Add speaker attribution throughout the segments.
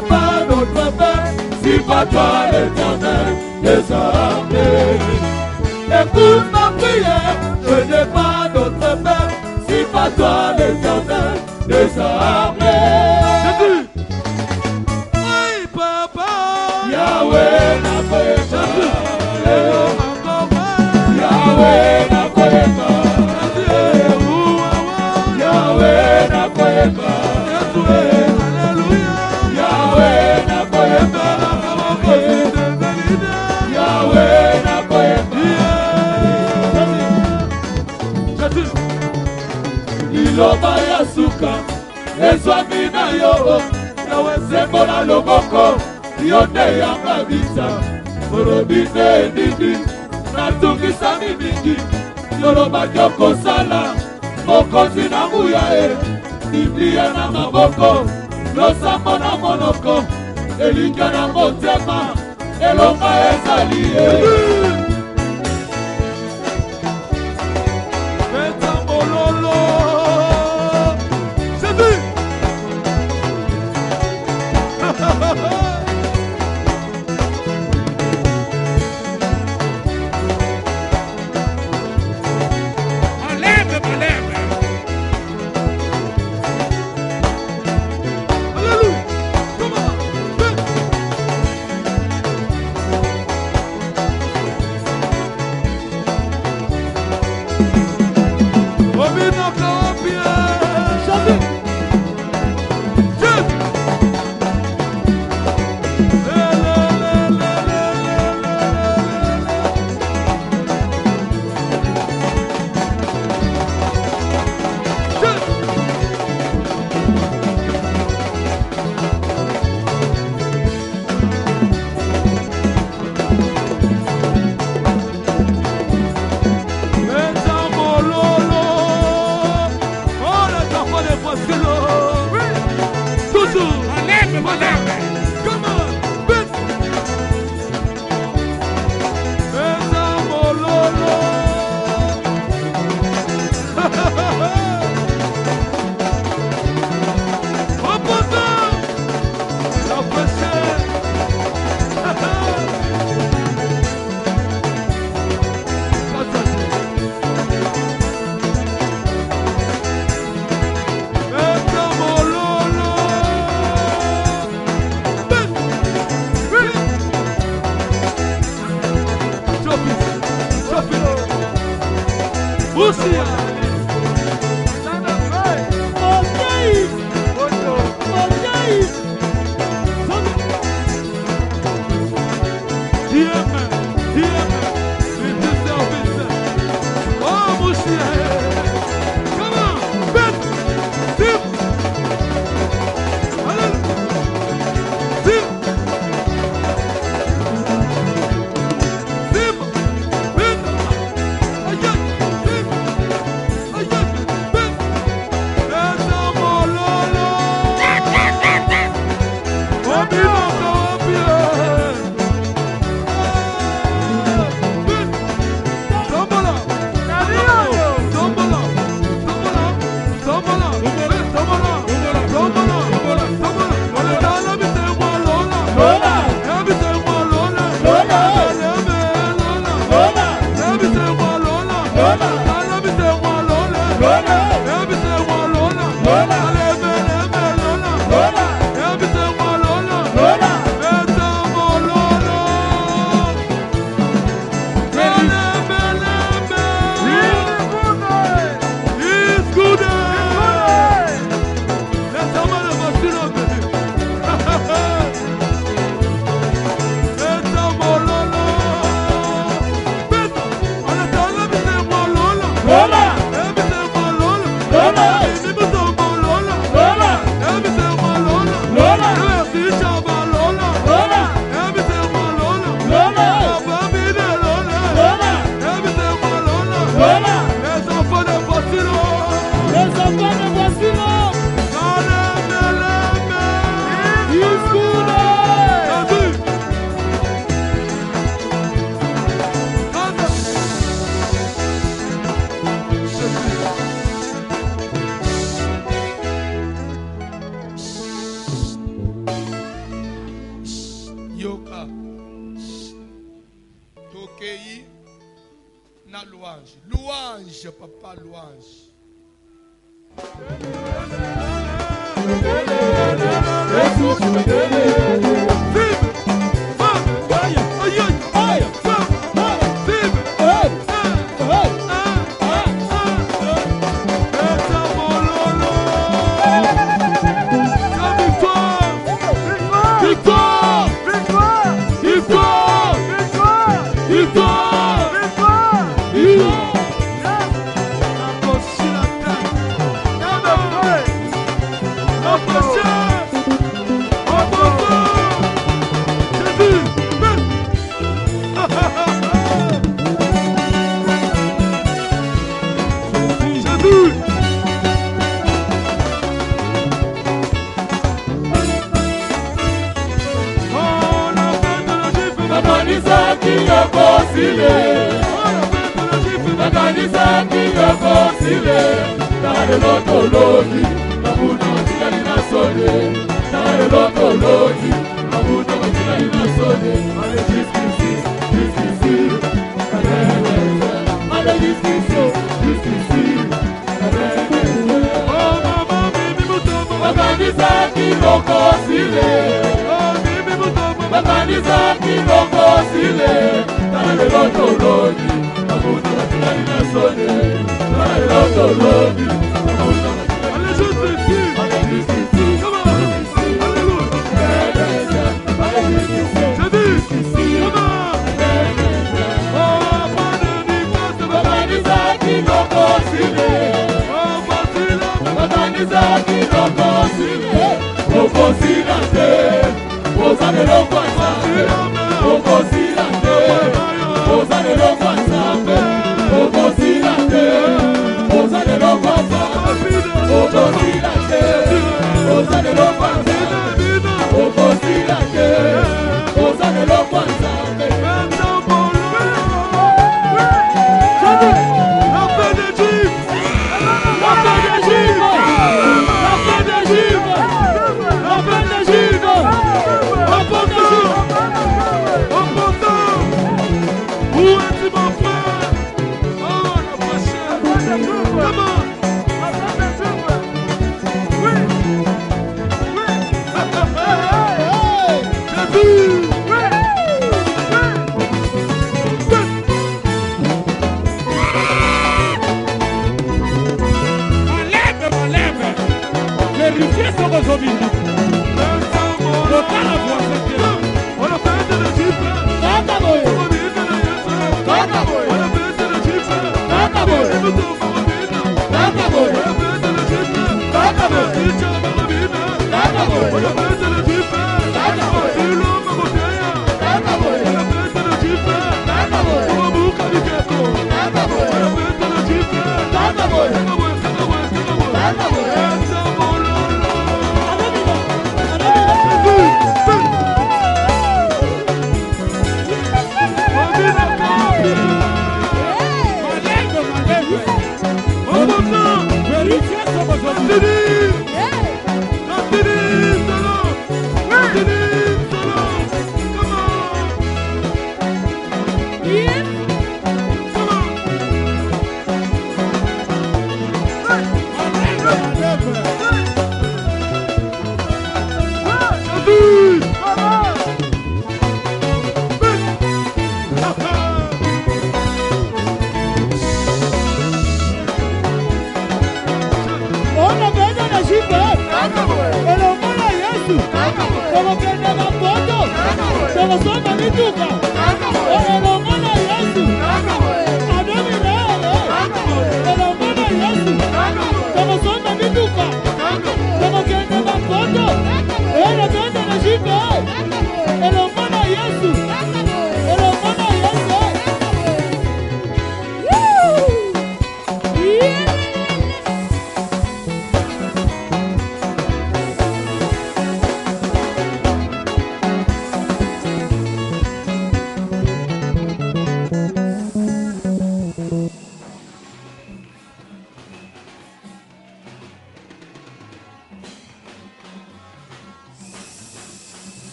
Speaker 1: n'ai pas d'autre Père, si pas toi l'Éternel des armées. Écoute ma prière, je n'ai pas d'autre Père, si pas toi l'Éternel des armées.
Speaker 2: Oui, papa.
Speaker 1: Yahweh n'a pas Yahweh n'a pas Yahweh n'a pas Yahweh n'a pas Yahweh n'a pas Iloba ya suka ezwami na yo Yawe zembo na loboko yo nde yanga bisa olobi nde nini natungisami mingi yoloba yokosala mokonzi na nguya Biblia na maboko losambo na monoko elinga na motema elonga ezali
Speaker 2: louange. Louange, papa, louange.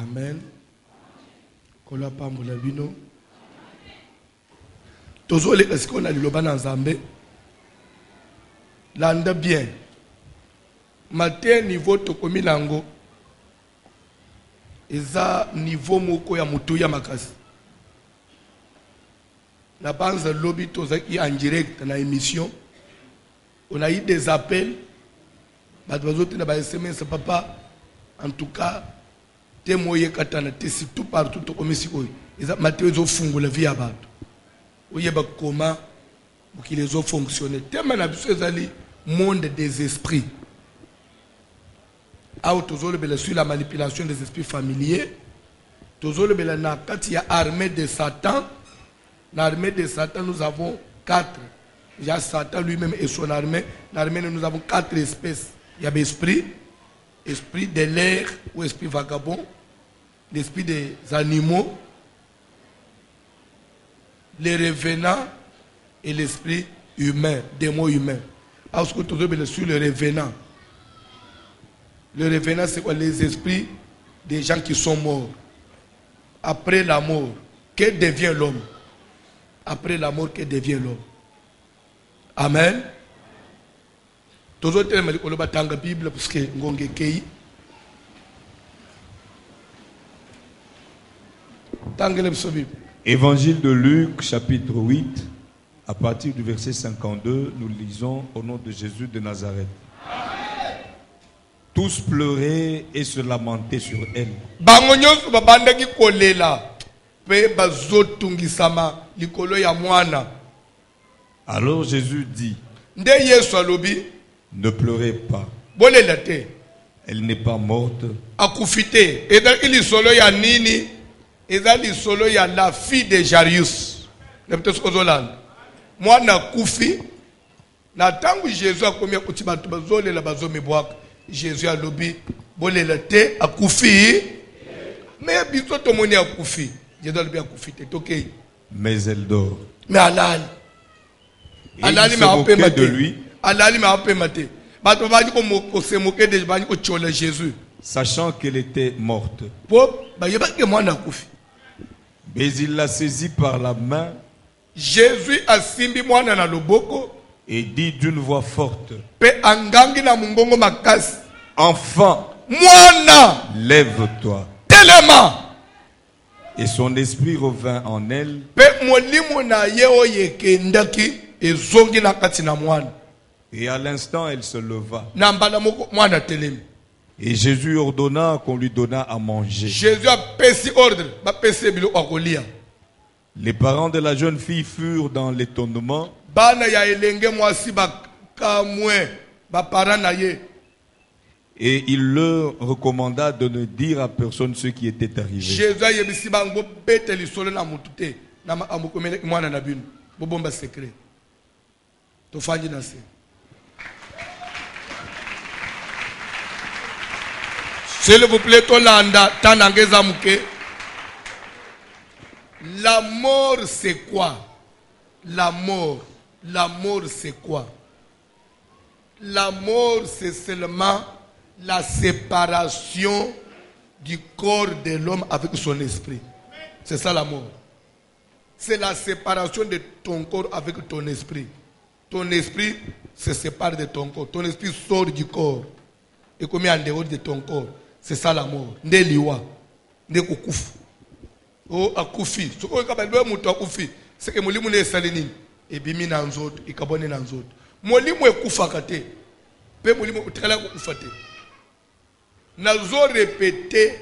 Speaker 2: Amen. Kola pambola bino. Tozole est-ce qu'on a liloba na Nzambe? Landa bien. Matin niveau tokomi nango. Eza niveau moko ya mutu ya makasi. Na banza lobby tozaki en direct na émission. On a eu des appels. SMS, papa, en tout cas, témoigner katana, c'est tout partout, tout comme ici. Ils ont maté les fonds la vie à battre. Oui, il y a comment pour qu'ils les ont fonctionné. Tellement le monde des esprits. Sur la manipulation des esprits familiers, quand il y a armée de Satan, l'armée de Satan, nous avons 4. Il y a Satan lui-même et son armée. L'armée, nous avons 4 espèces. Il y a l'esprit, esprit de l'air ou esprit vagabond, l'esprit des animaux, les revenants et l'esprit humain, démon humain. Alors, que tu veux sur le revenant. Le revenant, c'est quoi? Les esprits des gens qui sont morts. Après la mort, que devient l'homme? Après la mort, que devient l'homme? Amen. Toujours tellement qu'on va tanga Bible parce que ngonge kei. Tanga le Bible.
Speaker 1: Évangile de Luc, chapitre 8, à partir du verset 52, nous lisons au nom de Jésus de Nazareth. Tous pleuraient et se lamentaient sur elle.
Speaker 2: Bangonyos babandaki kolela pe bazotungisama likolo ya mwana.
Speaker 1: Alors Jésus dit:
Speaker 2: Nde Yesu alobi,
Speaker 1: ne pleurez pas.
Speaker 2: Bolela te.
Speaker 1: Elle n'est pas morte.
Speaker 2: Akufite. Eda ili solo ya nini? Eda li solo ya la fille de Jairus. Nepte skozolanda. Mwana kufi. Na tangu Jésus akomi akuti batu bazolela bazomibwaka. Jésus a lobby, bolela te akufi. Mais biso to moni akufi. Jésus a lobby akufi te tokei.
Speaker 1: Mais elle dort.
Speaker 2: Mais alali.
Speaker 1: Et il se moquait de lui.
Speaker 2: Alali m'a appelé maté. Bato ba ko se moquer de ba ko chola Jésus.
Speaker 1: Sachant qu'elle était morte.
Speaker 2: Po ba yeba ke mwana akufi.
Speaker 1: Mais il l'a saisie par la main.
Speaker 2: Jésus a simbi mwana na loboko.
Speaker 1: Et dit d'une voix forte:
Speaker 2: Pe angangi na mungongo makasi.
Speaker 1: Enfant,
Speaker 2: mwana,
Speaker 1: lève-toi.
Speaker 2: Telema.
Speaker 1: Et son esprit revint en elle.
Speaker 2: Pe molimo na ye oyeke ndaki ezongi na kati na mwana.
Speaker 1: Et à l'instant, elle se leva.
Speaker 2: Na mbala moko mwana telemi.
Speaker 1: Et Jésus ordonna qu'on lui donnât à manger.
Speaker 2: Jésus a pesi ordre, ba pesi bilo akolia.
Speaker 1: Les parents de la jeune fille furent dans l'étonnement.
Speaker 2: Bana ya elenge mwasi ba kamwe ba parents na ye.
Speaker 1: Et il leur recommanda de ne dire à personne ce qui était arrivé.
Speaker 2: Jésus a yebisi bango bete lisolo na mutute na amukomele mwana na bino. Bobomba secret. To fanji na se. S'il vous plaît, Tolanda, tanangeza muke. La mort c'est quoi? La mort. La mort c'est quoi? La mort c'est seulement la séparation du corps de l'homme avec son esprit. C'est ça la mort. C'est la séparation de ton corps avec ton esprit. Ton esprit se sépare de ton corps. Ton esprit sort du corps et comme en dehors de ton corps. C'est ça la mort. Nde liwa. Nde kukufu. Oh akufi. Ce qu'on appelle muto akufi. C'est que molimu ne salini. Et bimi na nzoto. Ikabone na nzoto. Molimu ekufa kate. Pe molimu utrela kukufa te. Nazo répété,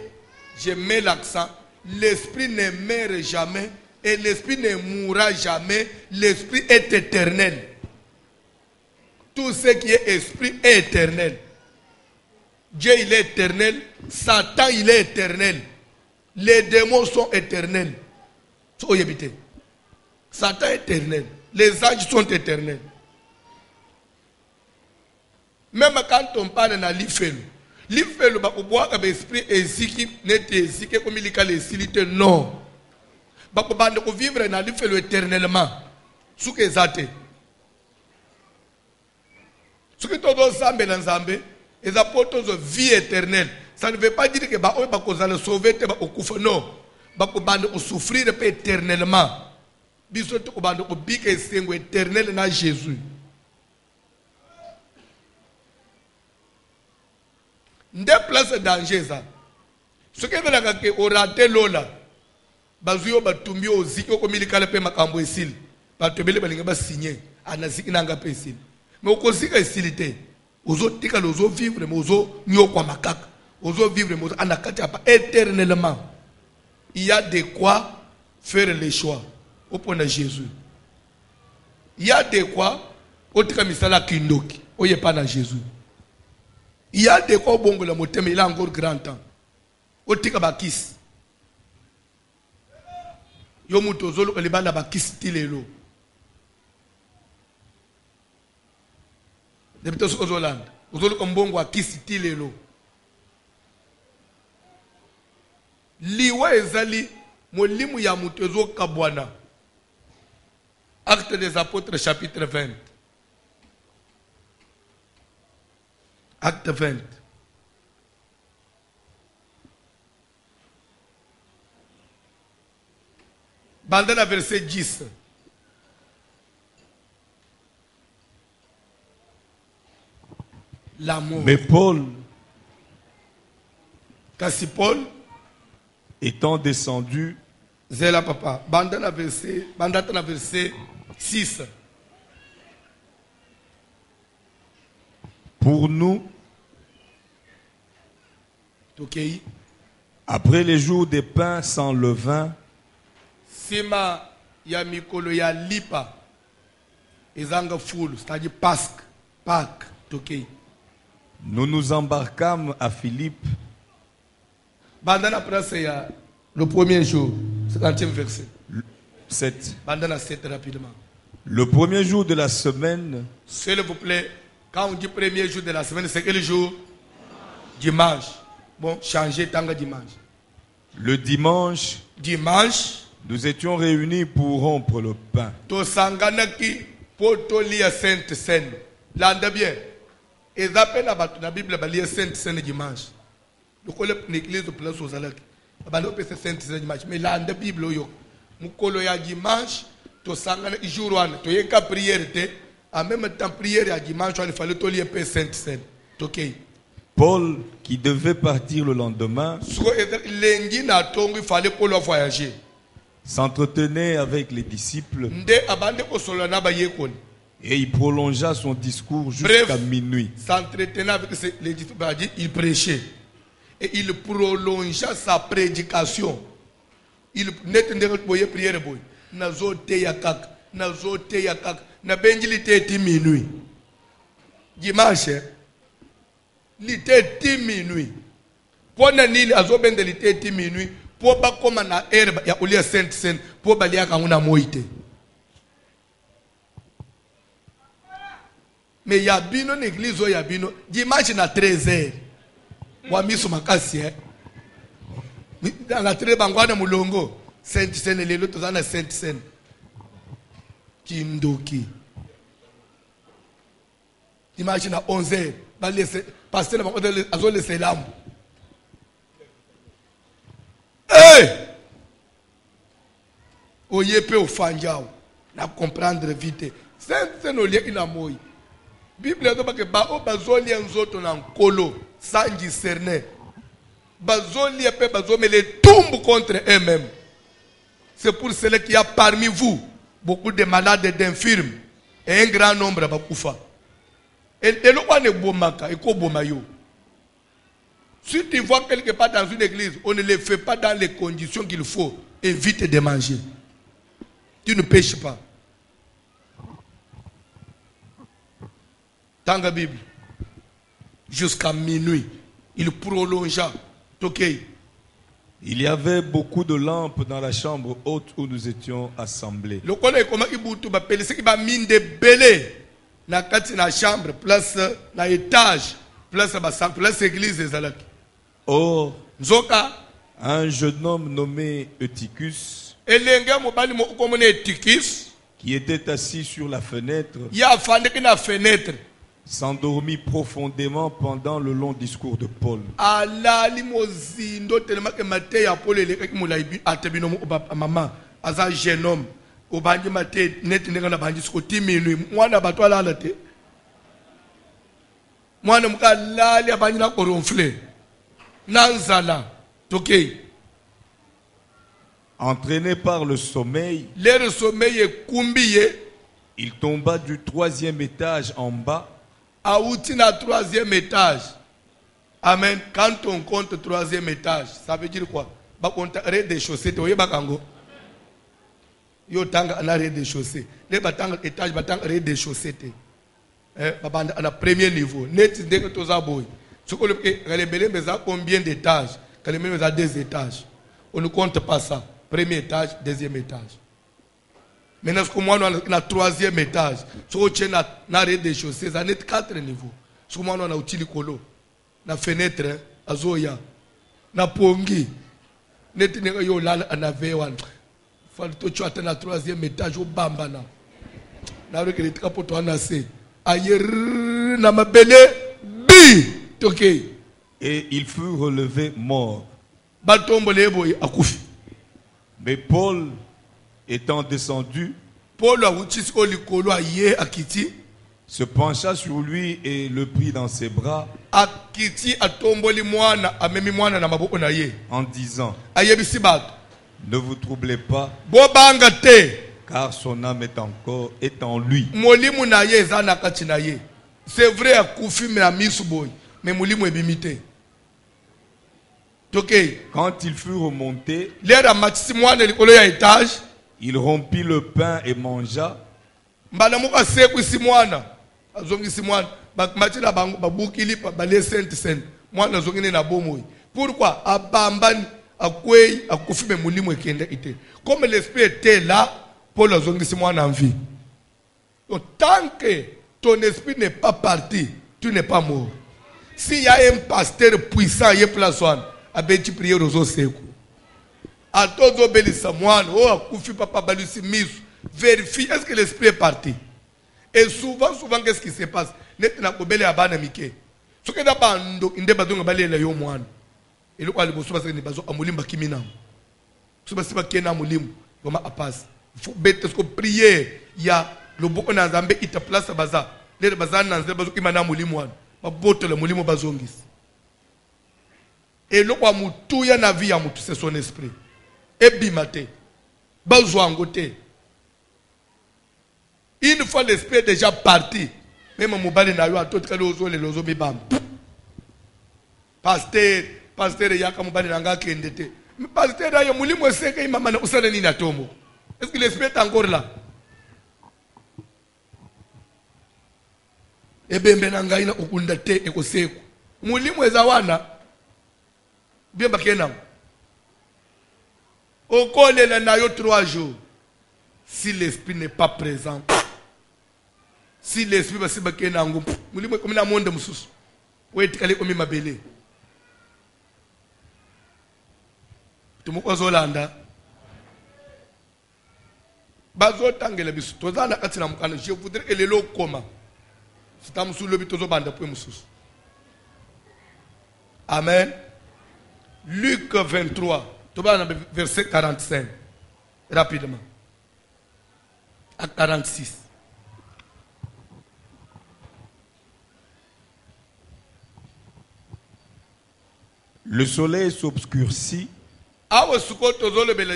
Speaker 2: je mets l'accent. L'esprit ne meurt jamais. Et l'esprit ne mourra jamais. L'esprit est éternel. Tout ce qui est esprit est éternel. Dieu il est éternel. Satan il est éternel. Les démons sont éternels. Satan est éternel. Les anges sont éternels. Même quand on parle dans l'ifelu, l'ifelu ba kuboaka ba esprit eziki nete eziki comme il kale silite non. Ba ko bande ko vivre dans l'ifelu éternellement. Suke zate. Suke todo zambe na zambe, ezapoto zo vie éternelle. Ça ne veut pas dire que ba o ba ko zala sauver te ba okufa non. bakobanda ko souffrir pe éternellement biso to kobanda ko bika esengo éternel na Jésus. Nde place danger ça. Ce qui veut dire que orate lola bazuyo batumbi oziki okomilikala pe makambo esili batobele balinga ba signer anaziki nanga pe esili mais okozika esili te ozotika lozo vivre mais ozo nyokwa makaka ozo vivre mais anakati apa éternellement. Il y a de quoi faire les choix au point de Jésus. Il y a de quoi otika misala kindoki oye pas na Jésus. Il y a de quoi bongo la motema il a encore grand temps otika bakis yo mutu ozoluka libanda bakisi ti lelo debito soki ozolanda ozoluka mbongo akisi ti lelo liwa ezali molimo ya mutu ezokabwana. Actes des Apôtres chapitre 20. Acte 20. Bandana verset 10. L'amour.
Speaker 3: Mais Paul,
Speaker 2: Kasi Paul
Speaker 3: étant descendu,
Speaker 2: Zela papa. Bandana verset 6.
Speaker 3: pour nous,
Speaker 2: Tokei.
Speaker 3: après les jours des pains sans levain,
Speaker 2: Sima ya mikolo ya lipa. Ezanga full. C'est-à-dire Pâques. Tokei.
Speaker 3: nous nous embarquâmes à Philippe
Speaker 2: Bandana presse ya le premier jour. 50e verset.
Speaker 3: 7.
Speaker 2: Bandana 7 rapidement.
Speaker 3: Le premier jour de la semaine,
Speaker 2: S'il vous plaît, quand on dit premier jour de la semaine, c'est quel jour? Dimanche. Bon, changez tanga dimanche.
Speaker 3: le dimanche,
Speaker 2: Dimanche,
Speaker 3: nous étions réunis pour rompre le pain.
Speaker 2: to sanganaki poto lia Sainte Seine. Landa bien. Et zappé na batu na Bible ba lia Sainte Seine dimanche. Le collègue l'église de place aux alaki. Ba no pese Sainte Seine dimanche. Mais landa Bible yo. Mukolo ya dimanche, to sangana jour wana, to yenka prière te. En même temps prière ya dimanche, il fallait to lia pe Sainte Seine. OK.
Speaker 3: Paul, qui devait partir le lendemain,
Speaker 2: Lundi na tongo il fallait pour le voyager.
Speaker 3: s'entretenait avec les disciples
Speaker 2: Nde abande ko solo na ba yekoni.
Speaker 3: et il prolongea son discours jusqu'à minuit.
Speaker 2: S'entretenant avec les disciples, il prêchait. Et il prolongea sa prédication. Il n'était pas prière boy. Nazote yakak, na benjili te 10 minuit. Dimanche, il était 10 minuit. Pour nani azobende il était 10 minuit. Pour ba koma na herbe ya ulia Sainte Seine, pour ba lia kanguna moite. Mais il y a bino l'église il y a bino dimanche na 13h. Wa miso makasi dans la très bangwana mulongo Sainte Seine lelo tozana Sainte Seine. Kindoki. Dimanche na 11h. Ba laisser pasteur na bango azo laisser l'âme. Hey! Oye pe ofanjao na comprendre vite. Sainte Seine olie ina moi. Bible dit que ba o bazoli nzoto na nkolo sans discerner. Bazoli pe bazome les tombent contre eux-mêmes. C'est pour cela qu'il y a parmi vous beaucoup de malades et d'infirmes et un grand nombre bakufa. Et le roi ne bomaka et ko bomayo. Si tu vois quelque part dans une église, on ne le fait pas dans les conditions qu'il faut, évite de manger. Tu ne pêches pas. Dans la Bible, jusqu'à minuit, il prolongea. Okay.
Speaker 3: Il y avait beaucoup de lampes dans la chambre haute où nous étions assemblés.
Speaker 2: Le collègue comment il boutou ba pele, c'est qu'il va mine de belé na kati na chambre, place na étage, place église des alaki.
Speaker 3: Or,
Speaker 2: Nzoka
Speaker 3: un jeune homme nommé Eutychus,
Speaker 2: elenge mobali mo komone Eutychus,
Speaker 3: qui était assis sur la fenêtre,
Speaker 2: ya fande na fenêtre.
Speaker 3: s'endormit profondément pendant le long discours de Paul.
Speaker 2: Alali mozindo tellement que maté ya Paul ele ki mulaibi atebino mo mama aza jeune homme obangi maté net ndengana bangi siko timinu mwana batwa lala te mwana mukalali abangi na koronfle nanzala tokei.
Speaker 3: Entraîné par le sommeil,
Speaker 2: Le sommeil est kumbiye
Speaker 3: il tomba du 3e étage en bas.
Speaker 2: Aouti na 3e étage. Amen. Quand on compte 3e étage, ça veut dire quoi? Ba compte rez-de-chaussée. Oye bakango. Yo tanga na rez-de-chaussée. Les batang étage batang rez-de-chaussée. Babanda à premier niveau. Net dès que tous aboy. Ce que les belés mais combien d'étages? Quand les mêmes à 2 étages. On ne compte pas ça. Premier étage, 2e étage. Maintenant, ce que moi, on a 3e étage. Ce que on a rez-de-chaussée, ça net 4 niveaux. Ce que moi, on a outil colo. Na fenêtre, azoya. Na pongi. Net nega yo lala anavewan. Fall to tu atteins na 3e étage au bambana. Na reke le trapo to anase. Ayer na mabele bi toke.
Speaker 3: Et il fut relevé mort.
Speaker 2: Batombo lebo akufi.
Speaker 3: Mais Paul, étant descendu,
Speaker 2: Paul a utis olikolo aye akiti.
Speaker 3: se pencha sur lui et le prit dans ses bras
Speaker 2: Akiti atomboli mwana amemi mwana na maboko na ye.
Speaker 3: en disant:
Speaker 2: Ayebisi bato.
Speaker 3: ne vous troublez pas,
Speaker 2: Bobanga te.
Speaker 3: car son âme est en lui.
Speaker 2: Molimu na ye eza na kati na ye. C'est vrai akufi na misu boy, mais molimu ebimite. Toke.
Speaker 3: Quand il fut remonté,
Speaker 2: Lera matisi mwana likolo ya étage.
Speaker 3: il rompit le pain et mangea.
Speaker 2: Mbala muka seku isi mwana. Azongi isi mwana. Bakmati na bangu babukili pa bale sent. Mwana zongine na bomoy. Pourquoi? Abambani akwei akufi me molimu ekende ite. Comme l'esprit était là, Paul azongi isi mwana en vie. Donc, tant que ton esprit n'est pas parti, tu n'es pas mort. S'il y a un pasteur puissant, il y a place one. Abeti prier rozo seku. A tozo belisa mwana, oh akufi papa balusi misu. Vérifie, est-ce que l'esprit est parti? Et souvent, qu'est-ce qui se passe? Net na kobele abana mike. Ce que d'abord, inde bazonga balela yo mwana. Et le quoi le bosso parce que ni bazo amulimba kimina. Ce que c'est kena mulimu, comment apasse. Il faut bête ce que prier, il y a le boko na Nzambe ita place baza. Les baza na Nzambe bazo kimana mulimu wana. Ba boto le mulimu bazongis. Et le quoi mutu ya na vie ya mutu c'est son esprit. Et bimate. Bazwa ngote. Une fois l'esprit est déjà parti, même Moubali n'a eu à tout cas les lozo bibam. Pasteur yaka Moubali nanga kendete. Mais pasteur ayo mulimo seke imama na usana ni natomo. Est-ce que l'esprit est encore là? Ebembe nanga ina ukunda te ekoseku. Mulimo ezawana. Bien bakena. Okole la na yo 3 jours. Si l'esprit n'est pas présent. Si l'esprit va se baquer dans un moulin comme la monde musus, ou est allé comme ma belle. Tu me crois Hollanda? Bazo tangela bisu. Toza na katina mukana. Je voudrais que les lots coma. C'est un musul lobi tozo banda pour musus. Amen. Luc 23. Toba verset 45. Rapidement. À 46.
Speaker 3: Le soleil s'obscurcit.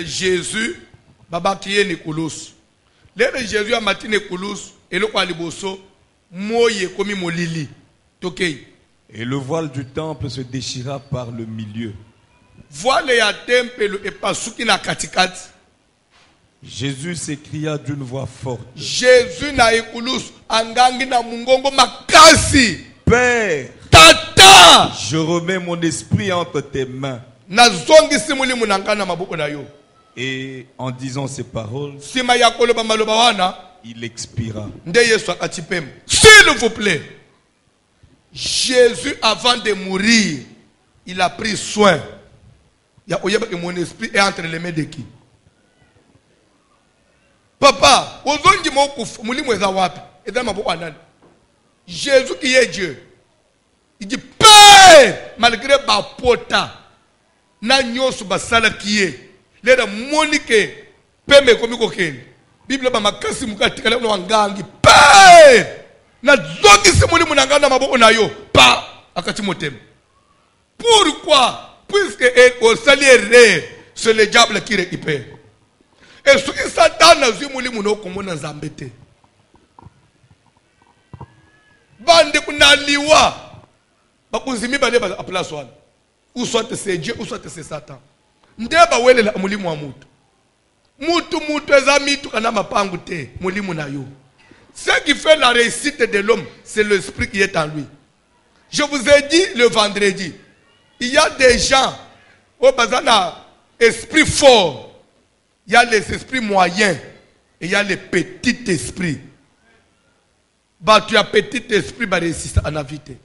Speaker 2: Jésus, baba qui est Nicolos. Jésus a matin Nicolos et le quoi liboso, moye comme molili. Tokei.
Speaker 3: Et le voile du temple se déchira par le milieu.
Speaker 2: Voile ya temple et pas souki na katikati.
Speaker 3: Jésus s'écria d'une voix forte:
Speaker 2: Jésus na Nicolos angangi na mungongo makasi.
Speaker 3: Père,
Speaker 2: Tata,
Speaker 3: je remets mon esprit entre tes mains. Et en disant ces paroles, il expira.
Speaker 2: S'il vous plaît, Jésus avant de mourir, il a pris soin. Mon esprit est entre les mains de qui? Papa, Jésus qui est Dieu. Il dit Père, malgré ma pota, na nyosu basala qui est. Les monique, Père me komi kokeni. Bible ba makasi mukati kala no wangangi. Père, na zoki simuli munangana maboko na yo. Pa, akati motema. Pourquoi? Puisque au salaire, c'est le diable qui récupère. Et ce qui Satan a vu mouli muno komona nzambete. Bande kunaliwa. Bakuzimi bale ba place wana. Ou soit c'est Dieu ou soit c'est Satan. Ndeba welela mulimu wa mutu. Mutu ezamitu kana mapangu te mulimu na yo. Ce qui fait la réussite de l'homme, c'est l'esprit qui est en lui. Je vous ai dit le vendredi, il y a des gens au bazana esprit fort, il y a les esprits moyens et il y a les petits esprits. Bah tu as petit esprit bah réussir en invité.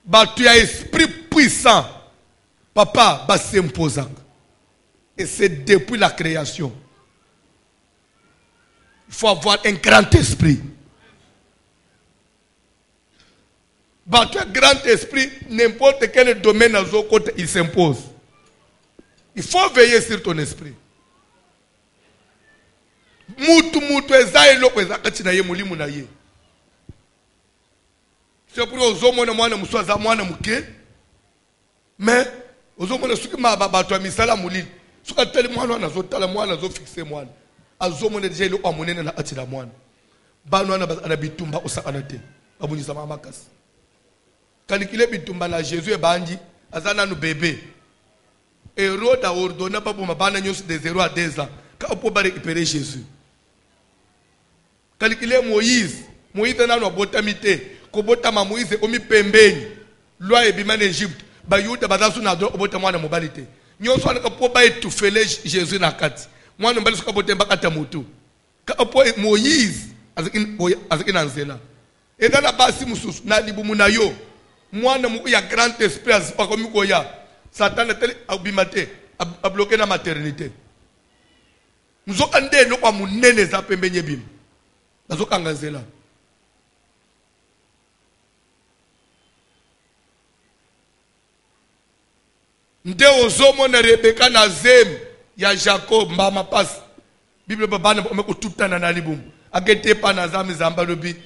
Speaker 2: Bah tu as esprit puissant, papa bah c'est imposant. Et c'est depuis la création. Il faut avoir un grand esprit. Bah tu as grand esprit, n'importe quel domaine à son côté, il s'impose. Il faut veiller sur ton esprit. Mutu ezailo ezakati na ye mulimu na ye. C'est pour ozomona mwana muswaza mwana muke. Mais ozomona suki mababa to misala mulili. Suka tele mwana na zotala mwana zo fixe mwana. Azomona déjà ile amonene na atila mwana. Bano ana bitumba osakana te. Abunyisa mama kasi. Kalikile bitumba na Jésus e banji azana nu bébé. Hérode a ordonné pas pour mabana nyos de 0 à 2 ans. Quand on peut récupérer Jésus. Calculer Moïse na no botamite ko botama Moïse omi pembeni loi ebima en Égypte ba yuda bazasu na do botama mwana mobalite nyonso na ko ba etufele Jésus na kati mwana mbali suka botemba kata mutu ka po Moïse azikina nzela edana basi mususu na libumu na yo mwana mu ya grand esprit akomi ko ya Satan tel abimate a bloqué na maternité muzoka ndeno kwa munene za pembenye bim bazoka nganzela nde ozomona Rebeka na zem ya Jacob mbama passe Bible babana omeko tutana na libumu agete pa na zami zamba lobi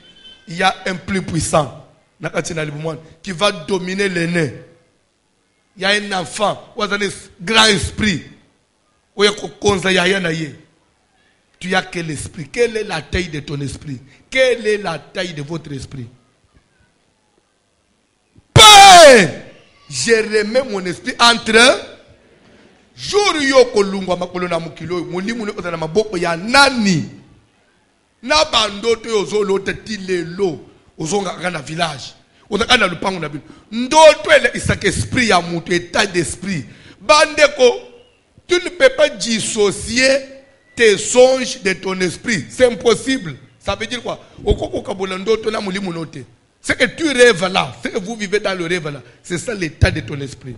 Speaker 2: il y a un plus puissant na kati na libumu qui va dominer l'aîné. Il y a un enfant ou un grand esprit ou tu as quel esprit? Quelle est la taille de ton esprit? Quelle est la taille de votre esprit? Père, je remets mon esprit entre jour yo kolungwa makolo na mukilo mulimu ne ozana maboko ya nani na bandoto yozolo tetilelo ozonga kana village ozakana lupango na bino ndoto ele isaka esprit ya mutu état d'esprit bandeko tu ne peux pas dissocier tes songes de ton esprit. C'est impossible. Ça veut dire quoi? Ce que tu rêves là, ce que vous vivez dans le rêve là, c'est ça l'état de ton esprit.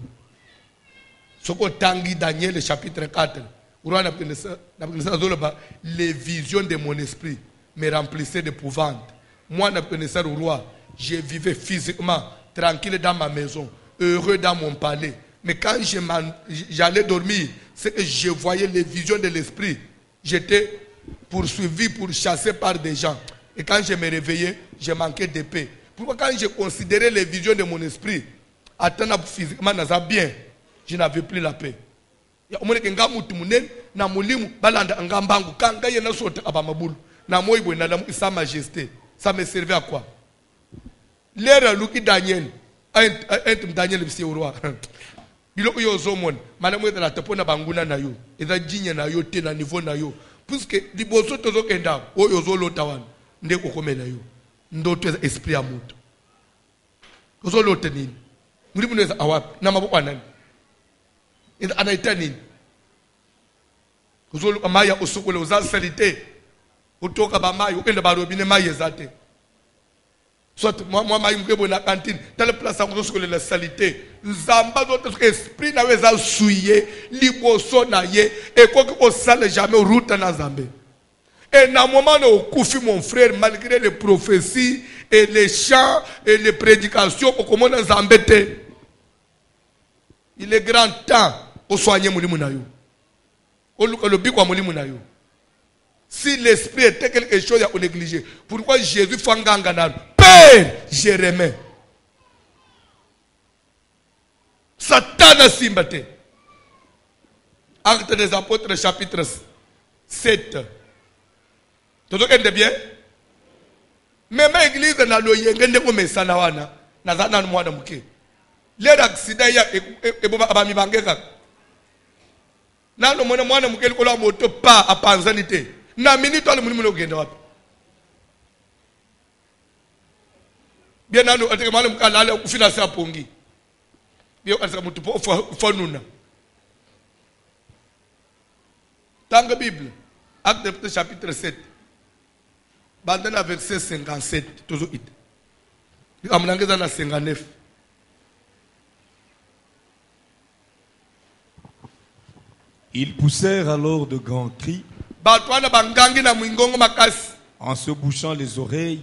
Speaker 2: Ce que Tanguy Daniel, chapitre 4, les visions de mon esprit me remplissaient d'épouvante. Moi, le roi, je vivais physiquement tranquille dans ma maison, heureux dans mon palais. Mais quand j'allais dormir, c'est que je voyais les visions de l'esprit. J'étais poursuivi, pourchassé par des gens. Et quand je me réveillais, je manquais de paix. Pourquoi quand je considérais les visions de mon esprit, attendant physiquement, bien, je n'avais plus la paix. Sa majesté, ça me servait à quoi? L'air Luki Daniel, Daniel au roi. Biloko yo zomon malamu eza tapona banguna na yo eza jinya na yo te na niveau na yo puisque liboso tozo kenda oyo zolota wana nde kokomela yo ndoto eza esprit ya moto ozolota nini muri muneza awapi na maboko nani eza anaita nini ozoluka maya osokole ozasalite otoka ba mayi okenda ba robine mayi ezate soit moi mayi mkebo na cantine telle place à osokole la salité nzamba zote esprit na weza souiller liboso na ye et quoi que osale jamais route na nzambe et na moment na okufi mon frère malgré les prophéties et les chants et les prédications au commandant Zambete. Il est grand temps au soigner mulimu na yo. O lobi kwa mulimu na yo. Si l'esprit était quelque chose à négliger, pourquoi Jésus fait un gangana? Père, je remets. Satan a simbate. Actes des apôtres chapitre 7. Tout ce qui est bien. Même l'église n'a pas de message na wana. Na zana mwa na muke. Les accidents ya eboba abami bangeka. Na no mwana mwana muke likola moto pa apanzanite. Na minute ale mulimu ogenda wapi. Bien nano ateke mwana mukala ale kufinancer apongi. Bien ateka mutu fonuna. Dans la Bible, Actes chapitre 7, bandana verset 57, toujours it. Amnangeza na 59.
Speaker 3: Ils poussèrent alors de grands cris en se bouchant les oreilles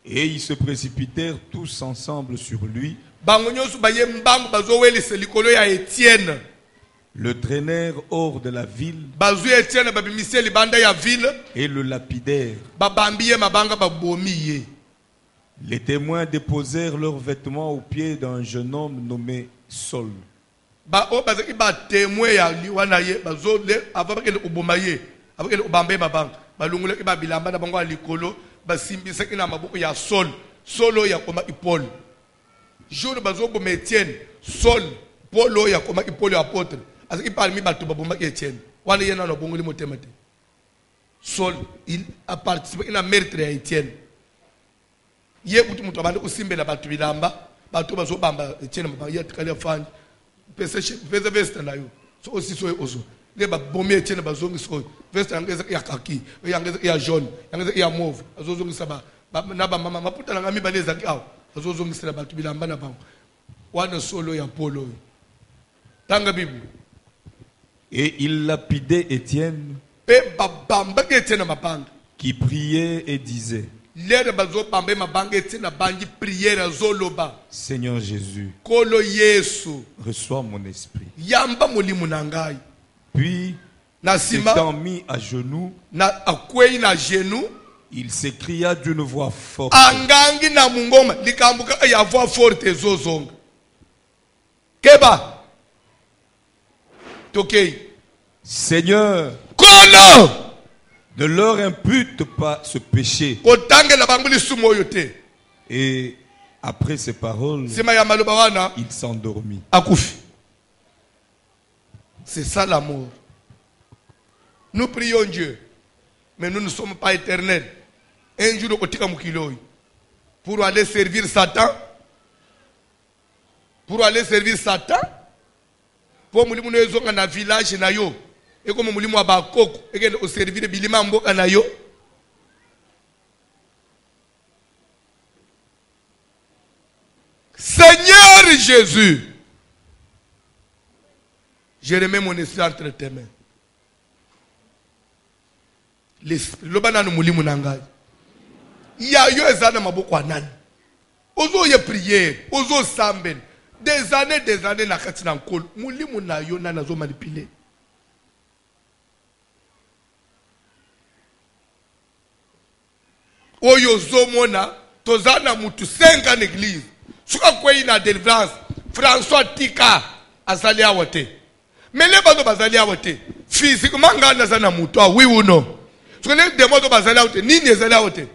Speaker 3: et ils se précipitèrent tous ensemble sur lui. Le traînèrent hors de la ville et le lapidèrent. Les témoins déposèrent leurs vêtements aux pieds d'un jeune homme nommé Saul.
Speaker 2: Parce qu'il parle de Étienne. Saul, il a participé, il a meurtre à Étienne. Il y a beaucoup de simbe la batu bilamba, batu bazo bamba Étienne bamba ya tikali afanye. Pese veste na yo. So aussi so ozo. Les ba bombe Étienne bazongi so. Veste angeza ya kaki, angeza ya jaune, angeza ya mauve. Azozongi saba. Na ba mama maputa na ngami baleza kiao. Azozongi sala batu bilamba na bango. Wana solo ya polo. Tanga Bible.
Speaker 3: Et il lapidait Étienne qui priait et disait: Seigneur Jésus, reçois mon esprit. Puis, s'étant mis à genoux, il s'écria d'une voix forte: Seigneur, ne leur impute pas ce péché. Et après ces paroles, il s'endormit.
Speaker 2: C'est ça l'amour. Nous prions Dieu, mais nous ne sommes pas éternels. Un jour, pour aller servir Satan, pour mulimu nezonga na village na yo et comme mulimu abakoko et au servir bilima mboka na yo. Seigneur Jésus, je remets mon esprit entre tes mains. L'esprit lo bana no mulimu nangai ya yo ezana maboko anani ozo ye prière ozo samben. Des années na kati na nkolo mulimu na yo na nazo manipuler. Oyo zomona tozana mutu 5 ans église suka kwei na délivrance François Tika azali awote mais les bazo bazali awote physiquement ngana zana mutu oui ou non suka les démons bazali awote nini ezali awote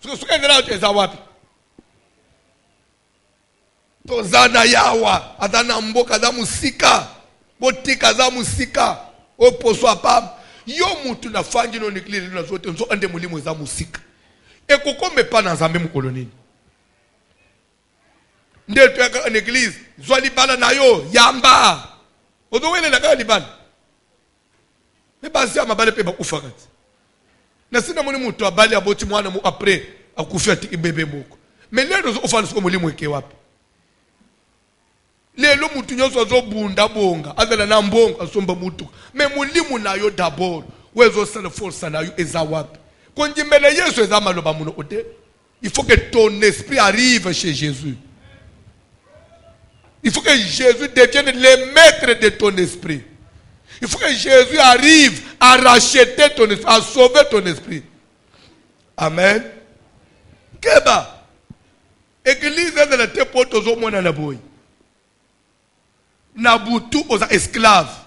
Speaker 2: suka ezali awote ezawapi tozana yawa azana mboka za musika botika za musika oposwa pam yo mutu na fangi no nikili na zote nzo ande mulimu za musika ekokombe pa na nzambe mukolo nini ndeto ya en église zwali bala na yo yamba odowele la kali bala me basi amabale pe bakufa kati na sina muni mutu abali aboti mwana mu après akufia tiki bebe moko mais lelo zo ofana siko mulimu eke wapi lelo mutu nyoso zo bunda bonga azela na mbongo asomba mutu me mulimu na yo d'abord wezo sala force na yo ezawapi Il faut que ton esprit arrive chez Jésus. Il faut que Jésus devienne le maître de ton esprit. Il faut que Jésus arrive à racheter ton esprit, à sauver ton esprit. Amen. Keba. Église de la tepote aux hommes na boy. Nabutu aux esclaves.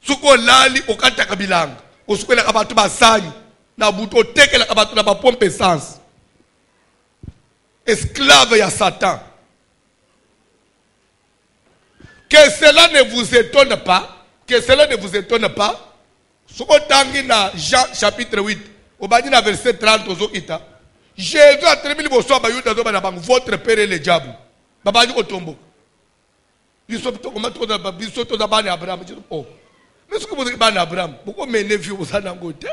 Speaker 2: Suko lali okata kabilanga. Osuko la kabatu basani. Nabutu oteke la kabatu na pompe essence. Esclave ya Satan. Que cela ne vous étonne pas. Que cela ne vous étonne pas. Suko tangi na Jean chapitre 8. Obadi na verset 30 ozo ita. Jésus a terminé le soir bayuda zo bana bang votre père est le diable. Babani otombo. Biso to koma to da biso to da bana Abraham. Oh. Mais ce que vous dites bana Abraham, pourquoi mener vieux vous en angote?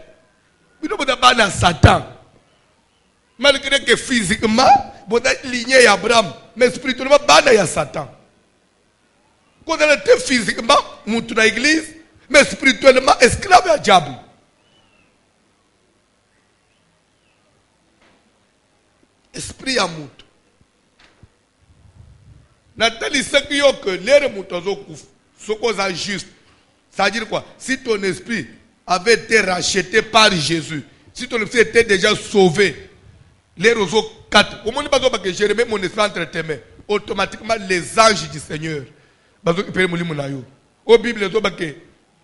Speaker 2: Bino boda bana Satan. Malgré que physiquement boda ligné Abraham, mais spirituellement bana ya Satan. Quand on était physiquement monte dans l'église, mais spirituellement esclave à diable. Esprit à mout. Nathalie, c'est que l'air moutozo ce qu'on a juste. Ça veut dire quoi? Si ton esprit avait été racheté par Jésus, si ton esprit était déjà sauvé, les roseaux 4, comment ne pas dire que j'ai remis mon esprit entre tes mains? Automatiquement, les anges du Seigneur. Au Bible,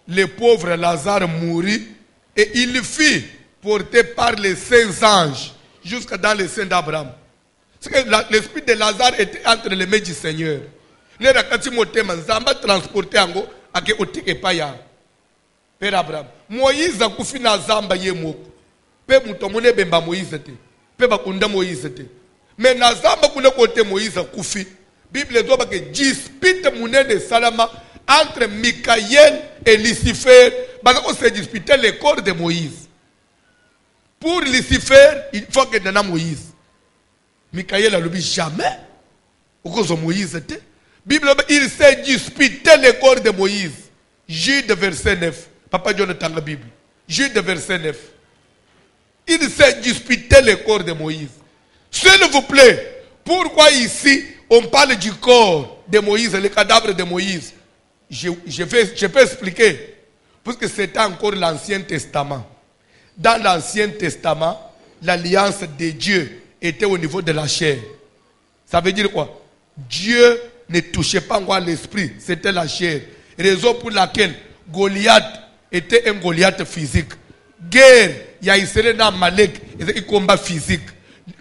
Speaker 2: le pauvre Lazare mourit et il fut porté par les saints anges jusqu'à dans les seins d'Abraham. L'esprit de Lazare était entre les mains du Seigneur. Les rakati motema zamba transporté ango ake otike paya. Père Abraham. Moïse a kufi na zamba ye moko. Pe mutomone bemba Moïse te. Pe bakunda Moïse te. Mais na zamba kule kote Moïse a kufi. Bible doit que dispute munene salama entre Michael et Lucifer. Parce qu'on se disputait le corps de Moïse. Pour Lucifer, il faut que Nana Moïse. Michael a dit jamais. Au cause de Moïse était. Bible, il s'est disputé le corps de Moïse. Jude verset 9. Papa Jonathan la Bible. Jude verset 9. Il s'est disputé le corps de Moïse. S'il vous plaît, pourquoi ici on parle du corps de Moïse, le cadavre de Moïse? Je peux expliquer. Parce que c'était encore l'Ancien Testament. Dans l'Ancien Testament, l'alliance de Dieu était au niveau de la chair. Ça veut dire quoi? Dieu ne touchait pas encore l'esprit, c'était la chair. Raison pour laquelle Goliath était un Goliath physique. Guerre, il y a Israël dans Malek, et un combat physique.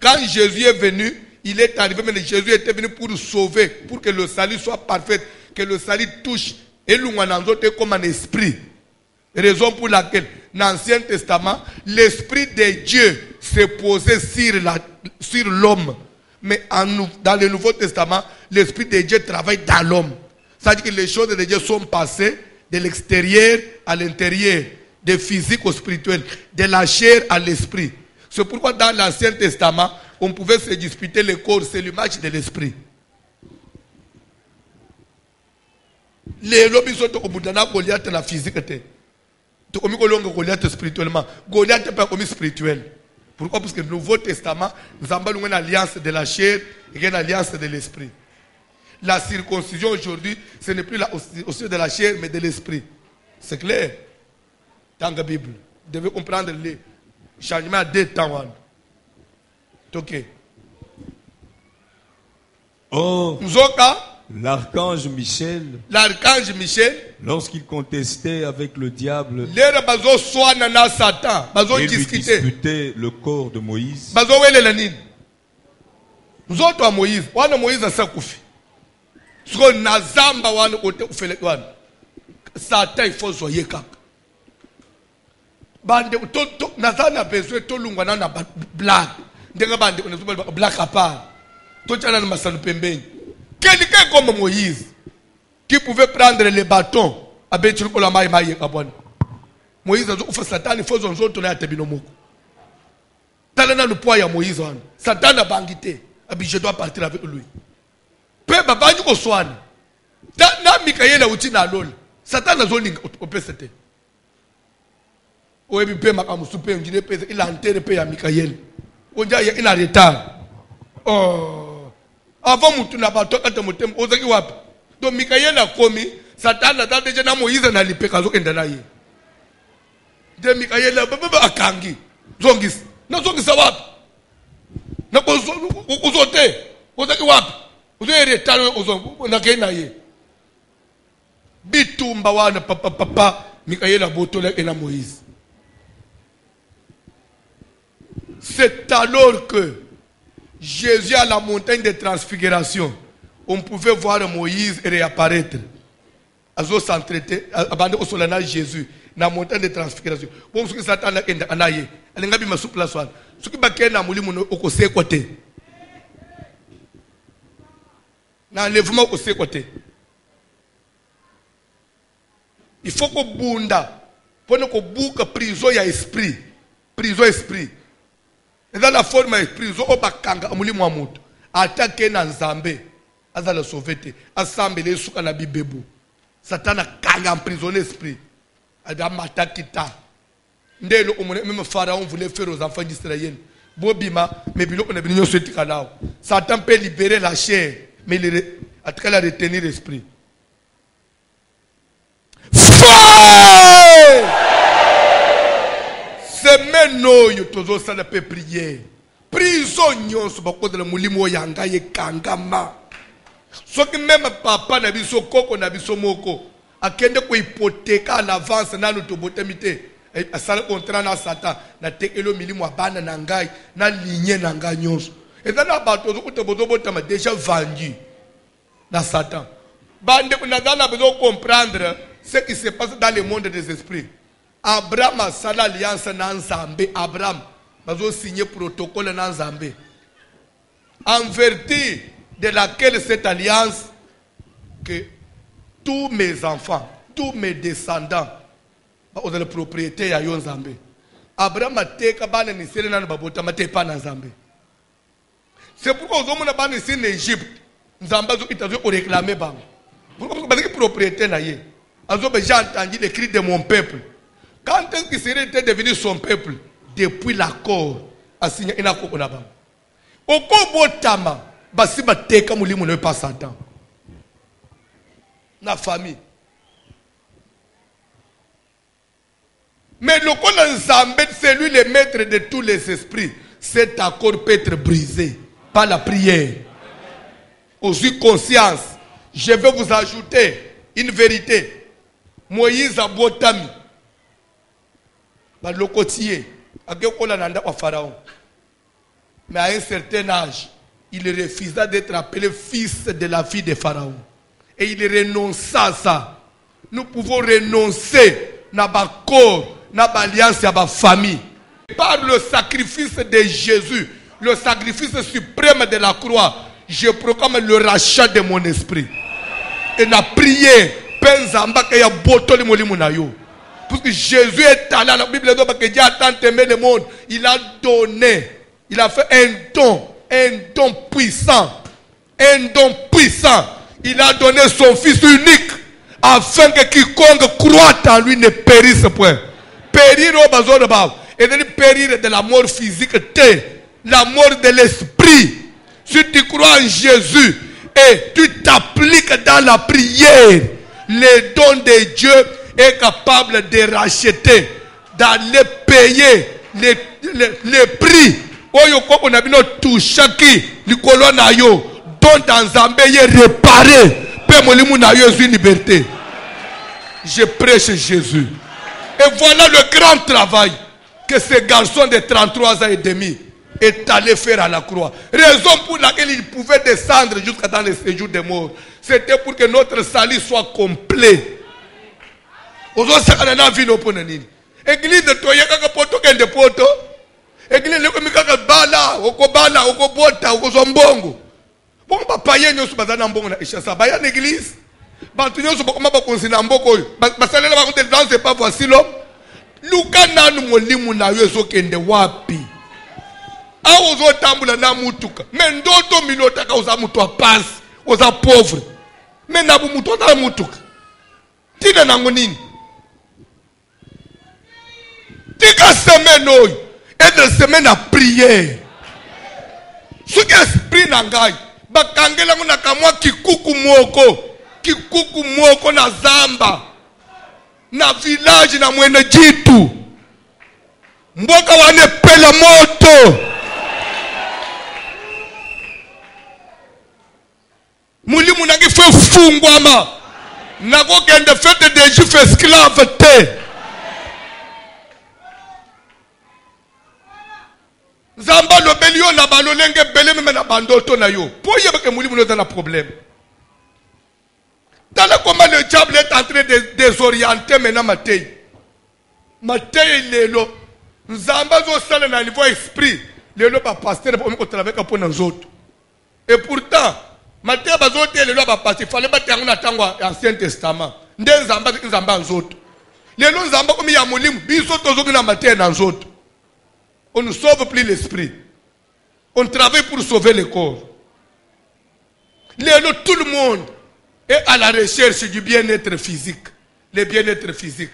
Speaker 2: Quand Jésus est venu, il est arrivé, mais Jésus était venu pour sauver, pour que le salut soit parfait, que le salut touche. Et l'Ouananzo était comme un esprit. Raison pour laquelle, dans l'Ancien Testament, l'Esprit de Dieu s'est posé sur l'homme. Mais dans le Nouveau Testament, l'Esprit de Dieu travaille dans l'homme. C'est-à-dire que les choses de Dieu sont passées de l'extérieur à l'intérieur, de physique au spirituel, de la chair à l'esprit. C'est pourquoi dans l'Ancien Testament, on pouvait se disputer le corps, c'est l'image de l'esprit. Les lobbies sont au bout d'un Goliath la physique. Goliath spirituellement. Goliath n'est pas comme spirituel. Pourquoi? Parce que le Nouveau Testament, nous avons une alliance de la chair et une alliance de l'esprit. La circoncision aujourd'hui, ce n'est plus aussi de la chair, mais de l'esprit. C'est clair. Dans la Bible, vous devez comprendre les changements des temps. Ok.
Speaker 3: Oh. L'archange Michel, lorsqu'il contestait avec le diable, il lui disputait le corps de Moïse.
Speaker 2: Quelqu'un comme Moïse, qui pouvait prendre les bâtons, Moïse a dit, Satan, il faut tourner à Tebinomoko. Talana le poids à Moïse, Satan a bangité, je dois partir avec lui. Peu babani ko swan. Na Mikaël a uti na lol. Satan a zoni au PCT. oyebi pe makamusu pe njine pe il a enterré pe ya Michael. Onja il a retard. Oh. Avant mutu na bato kata mutem ozaki wapi. Donc Michael a komi Satan a déjà na Moïse na lipeka zo kenda na ye. De Michael a akangi. Zongis. Na zongis wapi. Na uzote. Ozaki wapi. Uzoe retard ozo na kena ye. Bitumba wana papa Michael a botola et na Moïse. C'est alors que Jésus à la montagne de transfiguration, on pouvait voir Moïse réapparaître. Azo s'entreter, abandonner au solana Jésus, na montagne de transfiguration. Bon, ce que Satan a enda anaye, alengabi masupu la soir. Ce qui bakena na mulimu oko se côté. Na enlèvement oko se côté. Il faut que bunda, pour que bouka prison ya esprit, prison esprit. Et dans la forme de prison, on va kanga amuli mwamuto. Attaquer na Nzambe, azala sauveté, assemblée sous la Bible. Satan a kanga emprisonné esprit. Adam attaquita. Ndelo même Pharaon voulait faire aux enfants d'Israël. Bobima, mais bilo on a venu sur Tikalao. Satan peut libérer la chair, mais il a qu'à retenir l'esprit. Semaine yo tozo sala pe prière. Prison nyonso bakoza la mulimo yanga ye kangama. Soki même papa na biso koko na biso moko akende ko hypothèque à l'avance na to botemite asala contrat na Satan na tekelo milimo abana na ngai na lignée na ngai nyonso. Et dans la bato zo ko bozo botama déjà vendu na Satan. Bande ko na dana bezo comprendre ce qui se passe dans le monde des esprits. Abraham a signé l'alliance dans Nzambe. Abraham a signé protocole dans Nzambe. En vertu de laquelle cette alliance, que tous mes enfants, tous mes descendants, sont les propriétaires de Nzambe. Abraham a dit que les enfants ne sont pas Nzambe. C'est pourquoi les hommes sont ici en Égypte. Nzambe a réclamé. Pourquoi les propriétaires j'ai entendu les cris de mon peuple. Quand est-ce qu'il serait devenu son peuple? Depuis l'accord a signé un accord. Au Kobotama, Basiba Teka Moulimu ne pas Satan. La famille. Mais le Nzambe, c'est lui le maître de tous les esprits. Cet accord peut être brisé par la prière. Aussi conscience, je vais vous ajouter une vérité. Moïse a botami. Le côtier, Pharaon. Mais à un certain âge, il refusa d'être appelé fils de la fille de Pharaon. Et il renonça à ça. Nous pouvons renoncer à notre corps, à notre alliance, à notre famille. Par le sacrifice de Jésus, le sacrifice suprême de la croix, je proclame le rachat de mon esprit. Et la prière, parce que Jésus est allé à la Bible, que Dieu a tant aimé le monde, il a donné, il a fait un don puissant, il a donné son fils unique, afin que quiconque croit en lui ne périsse point. Périr au bazar de bas, et de périr de la mort physique, la mort de l'esprit. Si tu crois en Jésus et tu t'appliques dans la prière, les dons de Dieu est capable de racheter, d'aller payer les prix. Oyo on a bien touché qui le colonne ayo dont dans Zambie réparé pe molimu na yo une liberté. Je prêche Jésus. Et voilà le grand travail que ce garçon de 33 ans et demi est allé faire à la croix. Raison pour laquelle il pouvait descendre jusqu'à dans le séjour des morts. C'était pour que notre salut soit complet. Église de Toya kaka poto kende poto. Église leko mikaka bala, okobala, okobota, okozombongo. Bon papa yenyo su bazana mbongo na ishasa baya l'église. Bantu nyo su bakoma bakonsina mboko yo. Basalela bakote dans c'est pas voici l'homme. Luka nanu molimu na yo ezokende wapi? Awo ozotambula na mutuka. Mais ndoto milota ka oza mutu apasi, oza pauvre. Mais nabu mutu na mutuka. Tina nango nini? tika semaine oyo être semaine à prière. Ce qui esprit na ngai bakangela nguna kamwa kikuku moko na zamba na village na mwene jitu mboka wane pela moto mulimu nangi fe fungwama nako kende fete de juifs esclave te Zamba lobeli yo na balolenge bele meme na bandoto na yo. Pour y avoir mulimu no un problème. Tala comment le diable est en train de désorienter maintenant Matei. Matei lelo. Zamba zo sala na niveau esprit. Lelo ba pasteur pour me travailler pour nos autres. Et pourtant, Matei ba zo te lelo ba pasteur fallait ba tango na tango Ancien Testament. Nde Zamba nzoto. Lelo Zamba comme ya mulimu biso tozo na Matei na nzoto. On ne sauve plus l'esprit. On travaille pour sauver le corps. Tout le monde est à la recherche du bien-être physique. Le bien-être physique.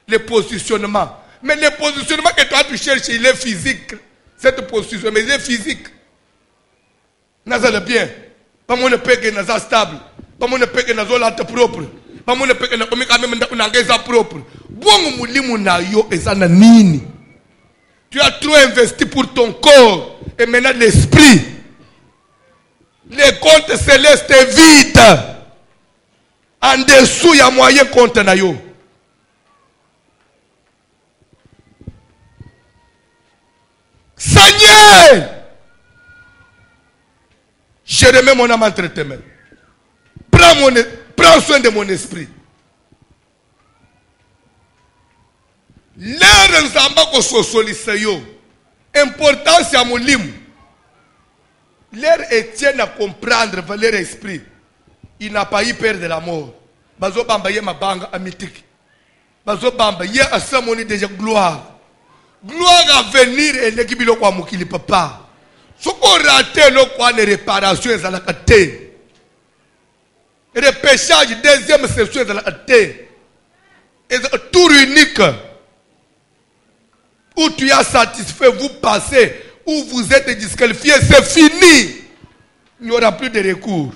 Speaker 2: Le positionnement. Mais le positionnement que toi tu cherches, il est physique. Cette position, mais il est physique. Naza le bien. Pas mon épée que naza stable. Pas mon épée que naza late propre. Pas mon épée que naza propre. Bon moulimu na yo ezana nini. Tu as trop investi pour ton corps et maintenant l'esprit. Les comptes célestes vides. En dessous, il y a moyen compte na yo. Seigneur, je remets mon âme entre tes mains. Prends soin de mon esprit. L'air nzamba ko sosolisa yo. Importance ya mulimu. L'air Étienne à comprendre valeur esprit. Il n'a pas eu peur de la mort. Bazo bamba ye mabanga amitique. Bazo bamba ye asamoni déjà gloire. Gloire à venir et l'équipe lo kwa mukili papa. Soko raté lo kwa ne réparation ezalaka te. Repêchage deuxième session ezalaka te. Tour unique. Où tu as satisfait, vous passez, où vous êtes disqualifié, c'est fini. Il n'y aura plus de recours.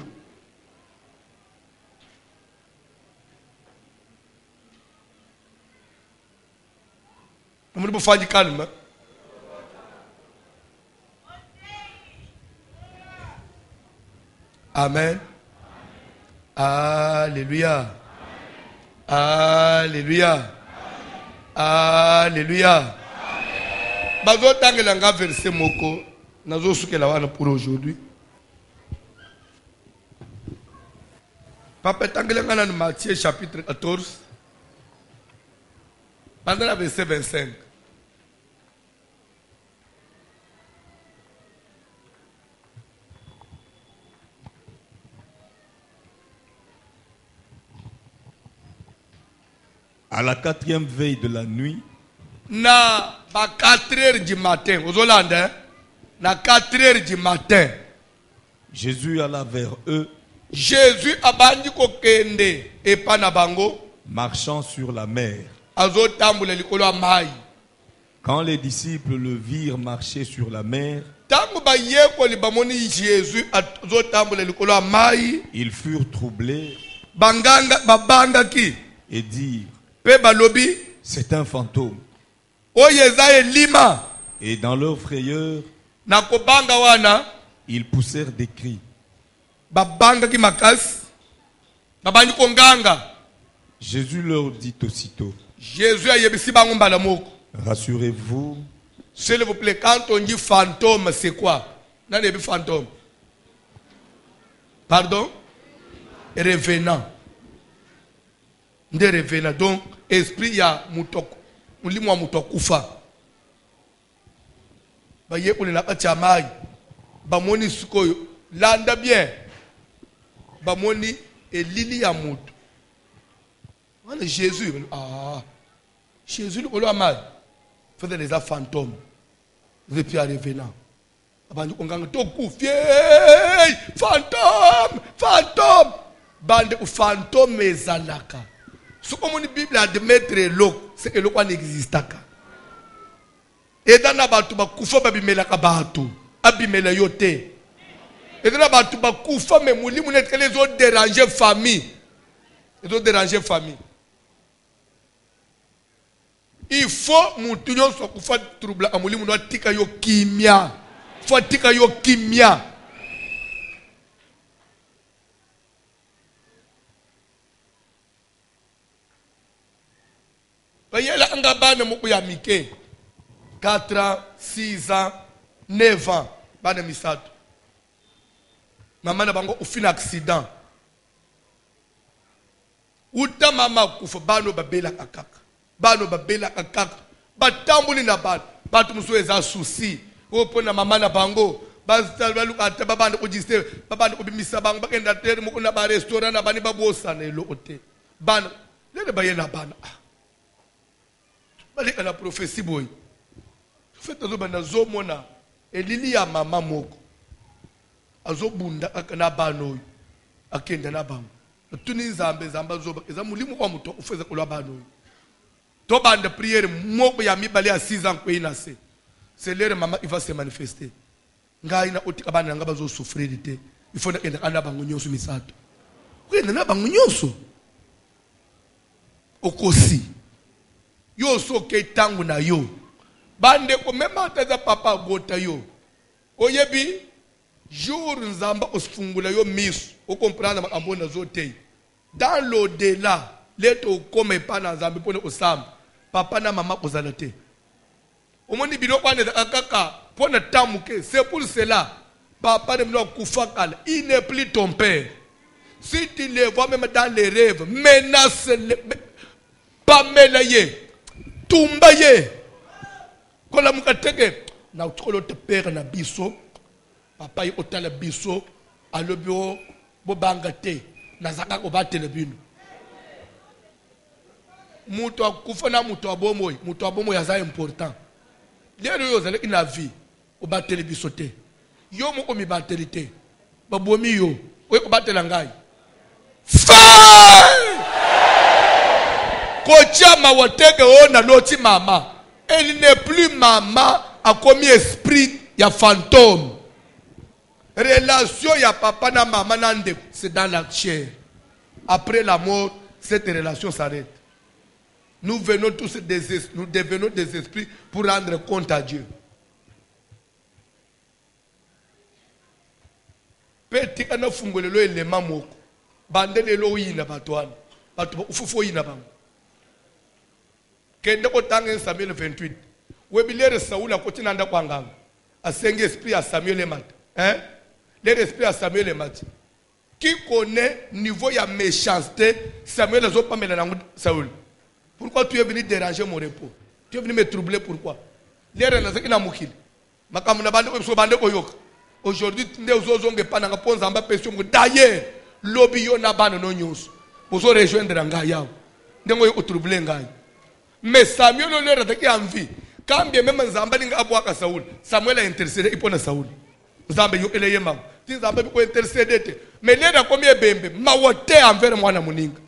Speaker 2: Nous devons faire du calme. Amen. Alléluia. Alléluia. Alléluia. Bazo tangelanga verset moko nazo sukela wana pour aujourd'hui. Papa tangelanga na Matthieu chapitre 14 pendant le verset 25.
Speaker 3: À la 4e veille de la nuit,
Speaker 2: Na ba 4 heures du matin, aux Hollandais, na 4 heures du matin,
Speaker 3: Jésus alla vers eux,
Speaker 2: Jésus abandi kokende epana bango,
Speaker 3: marchant sur la mer.
Speaker 2: azo tambula likolo mai.
Speaker 3: Quand les disciples le virent marcher sur la mer,
Speaker 2: Tangu ba yeko li bamoni Jésus azo tambula likolo mai,
Speaker 3: ils furent troublés
Speaker 2: babanga ki
Speaker 3: et dirent,
Speaker 2: pe balobi
Speaker 3: c'est un fantôme.
Speaker 2: Oyeza lima
Speaker 3: Et dans leur frayeur,
Speaker 2: na kobanga wana
Speaker 3: ils poussèrent des cris.
Speaker 2: babanga ki makas babandi konganga.
Speaker 3: Jésus leur dit aussitôt,
Speaker 2: Jésus a yebisi bango mbala moko.
Speaker 3: rassurez-vous,
Speaker 2: S'il vous plaît, quand on dit fantôme, c'est quoi? N'a pas fantôme. Pardon? Revenant. Des revenants. Donc, esprit ya mutoko. Ulimwa mutokufa. Ba ye kule na kachamai. Ba moni sukoyo. Landa bien. Ba moni elili ya mutu. Voilà Jésus. Ah. Jésus le kolo amal. Faisait des fantômes. Depuis à revenant. Abandi konganga toku fiey. Fantôme. Fantôme. Bande ou fantôme ezalaka. Ce que mon Bible a de mettre l'eau, c'est que l'eau n'existe pas. Et dans la batu bakufa babimela kabatu. Abimela yote. Et dans la batu bakufa mais mouli mounet que les autres déranger famille. Les autres déranger famille. Il faut moutonyo so kufa trouble amuli mouno tika yo kimia. Faut tika yo kimia. Bayela angabana muku ya mike. 4 ans, 6 ans, 9 ans, bana misato. Maman na bango au fin accident. Uta mama kufa bano babela kakaka. Bano babela kakaka. Batambuli na bano. Batu musu eza souci. Opo na mama na bango. Balu ata babana ujiste. Babana ubimisa bango. Bakenda tere muku na ba restaurant na bani babosa na ilo ote. Bano. Lele bayela bana. Balika na prophétie boy. Fait azobana zomona elili ya mama moko azobunda akana bano akenda na bango tuni nzambe zamba zoba eza mulimo kwa muto ufeza kolwa bano to bande prière moko ya mibale ya 6 ans kwina se c'est l'air maman il va se manifester ngai na otika bana nga bazo souffrir te il faut na kana bango nyoso misato kwenda na bango nyoso okosi yo so ke tangu na yo bande ko même ataza papa gota yo oyebi jour nzamba osfungula yo miso o comprendre makambo na zote dans l'au-delà leto comme pas na nzambe pone osamba papa na mama kozala te omoni bino kwane akaka pona tamuke c'est pour cela papa ne mno kufakala il n'est plus ton père si tu le vois même dans les rêves menace pas melaye tumbaye kola mukateke na utolo te père na biso papa yi otala biso alobio bo bangate na zaka ko batele bino muto akufa na muto abomoy aza important lero yo zale ina vie o batele biso te yo moko mi batele te babomi yo o ko batela ngai kocha mawateke ona loti mama. Elle n'est plus maman, a commis esprit, il y a fantôme. Relation, il y a papa na maman, c'est dans la chair. Après la mort, cette relation s'arrête. Nous venons tous nous devenons des esprits pour rendre compte à Dieu. Petit kana fungolelo elema moko. Bandelelo yina batwana. Batu ufufo yina bango. Kende ko tanga Samuel 28. Webilere Saoul akoti nanda kwanganga. Asenge esprit à Samuel et Mat. Hein? L'esprit à Samuel et Mat. Qui connaît niveau ya méchanceté Samuel azo pas mena nangu Saoul. Pourquoi tu es venu déranger mon repos? Tu es venu me troubler pourquoi? Lere na zaki na mukili. Makamuna bande ko bande ko yoka. Aujourd'hui nde ozozonge pa nanga ponza amba pesio ngo d'ailleurs lobby yo na bana no nyonso. Bozo rejoindre nga yawo. Ndengo yo troubler ngai. Mais Samuel le rataki envie. Quand bien même Nzamba linga abwaka Saoul, Samuel a intercédé ipona Saoul. Nzamba yo eleye mam. Ti Nzamba ko intercédé te. Mais lera komi ebembe, mawote envers mwana muninga.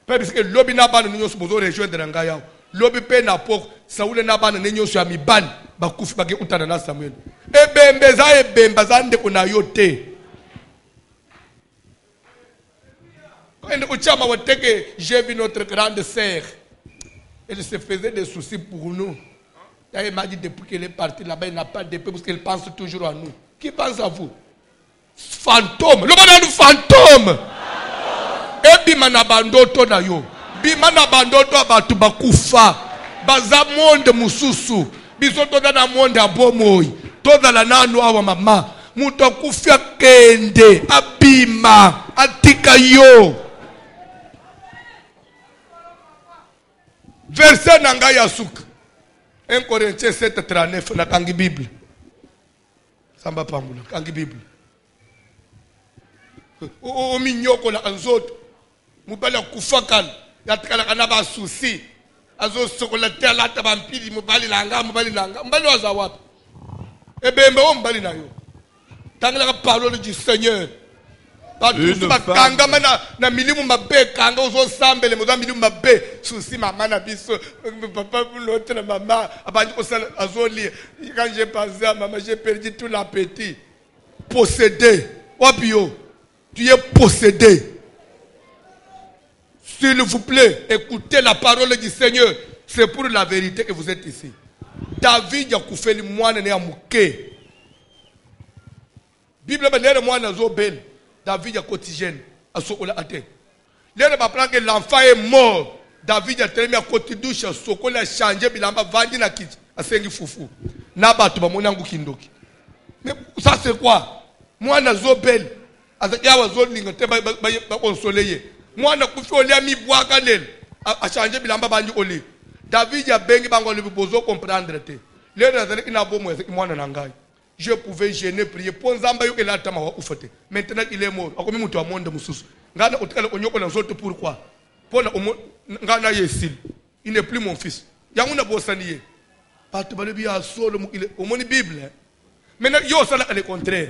Speaker 2: Parce que lobby na bana nyonso bozo rejoindre nga yawo. Lobby pe na pok Saoul na bana nyonso ya mibani bakufi bage utana na Samuel. Ebembe za ebemba za ndeko na yo te. Quand uchama wateke j'ai vu notre grande sœur. Elle se faisait des soucis pour nous. Elle m'a dit depuis qu'elle est partie là-bas, elle n'a pas de paix parce qu'elle pense toujours à nous. Qui pense à vous? Fantôme. Le monde fantôme. Et bimana bandoto na yo. Bimana bandoto abatu bakufa. Baza monde mususu. Bisoto na monde abomoy. Toda la nanu awa mama. Muto kufia kende. Abima. Atika yo. Verset nanga ya suka 1 Corinthiens 7:39 na kangi Bible. Samba pambula kangi Bible. O minyoko la anzoto. Mubala kufakala yatikala kana ba souci. Azo sokola tela tabampili mubali langa mbali waza wapi? Ebembe o mbali na yo. Tangala ka parole du Seigneur. Une femme. Na milimu mabe kanga ozo sambele moza milimu mabe souci maman na biso papa pour l'autre maman abandi ko sala azoli quand j'ai pensé à maman j'ai perdu tout l'appétit. Possédé wabio tu es possédé. S'il vous plaît, écoutez la parole du Seigneur. C'est pour la vérité que vous êtes ici. David a koufeli mwana ne amuke. Bible ba lere mwana zo bel. David a quotidien à sokola ate. Lere ba prendre que l'enfant est mort. David a tellement à côté douche sokola a changé bilamba vandi na kiti asengi fufu. Na batu ba mona ngukindoki. Mais ça c'est quoi? Mwana zo bel. Azaki wa zo linga te ba consoler. Mwana kufi oli ami bwaka lel. A changé bilamba bandi oli. David a bengi bango le bozo comprendre te. Lere azali ina bomo ezaki mwana na ngai. Je pouvais gêner, prier. Maintenant il est mort. Pourquoi? Il n'est plus mon fils. Maintenant, il est contraire.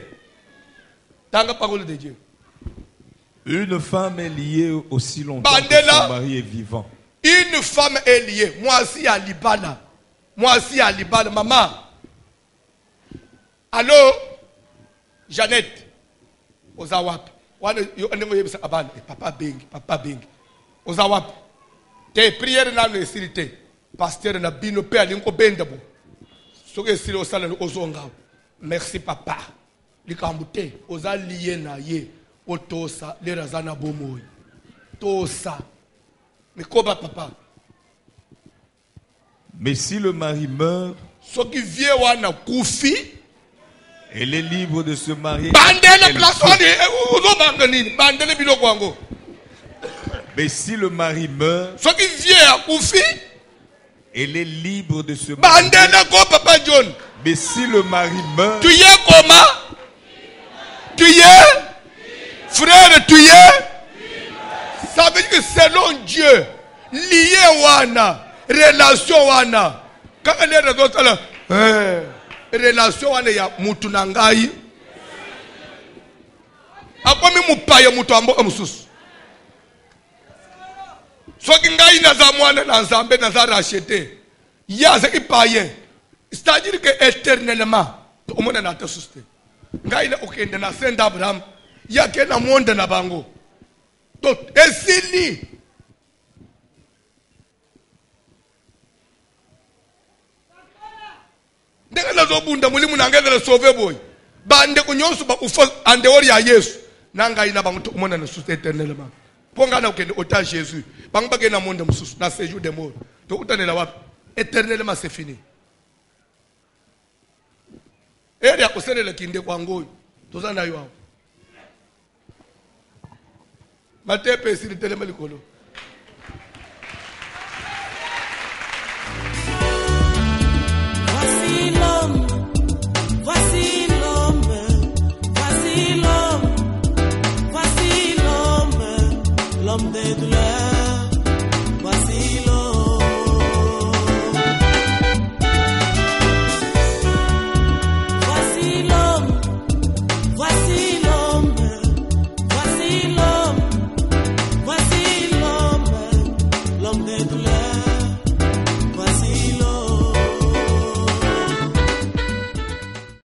Speaker 2: Dans la parole de Dieu.
Speaker 3: Une femme est liée aussi longtemps que son mari est vivant.
Speaker 2: Une femme est liée. Moi aussi à Libana. Moi aussi à Libana. Maman. Allô, Jeannette, Ozawap. Papa Bengi. Ozawap. Tes prières n'ont pas été. Pasteur n'a bino pe alinko bendabo. Soke silo osala ozonga. Merci papa. Likambute oza lié na ye otosa le razana bomoy. Tosa. Mais koba papa.
Speaker 3: Mais si le mari meurt,
Speaker 2: ce qui vient wana kufi,
Speaker 3: elle est libre de se marier. Mais si le mari meurt,
Speaker 2: ce qui vient à kufi,
Speaker 3: elle est libre de se marier. Mais si le mari meurt,
Speaker 2: tu y es comment? Tu y es? Frère, tu y es? Ça veut dire que selon Dieu, lié wana, relation wana. Quand elle est là, relation wana ya mutu na ngai. Akomi mupaya mutu amboka mususu. Soki ngai naza mwana na nzambe naza racheté. Ya c'est païen. C'est-à-dire que éternellement, au monde na te suste. Ngai na okende na saint Abraham, ya ke na monde na bango. Donc esili ndenge nazobunda mulimu nangezela sauver boy bande kunyonso ba ufa andewori ya Yesu nanga ina bantu kumona na suste éternellement ponga na okende ota Jésus bangu bagena monde mususu na séjour de mort to utanela wapi éternellement c'est fini eri akoselela kinde kwa ngoyi tozana yo matepe siri telema likolo.
Speaker 4: L'homme de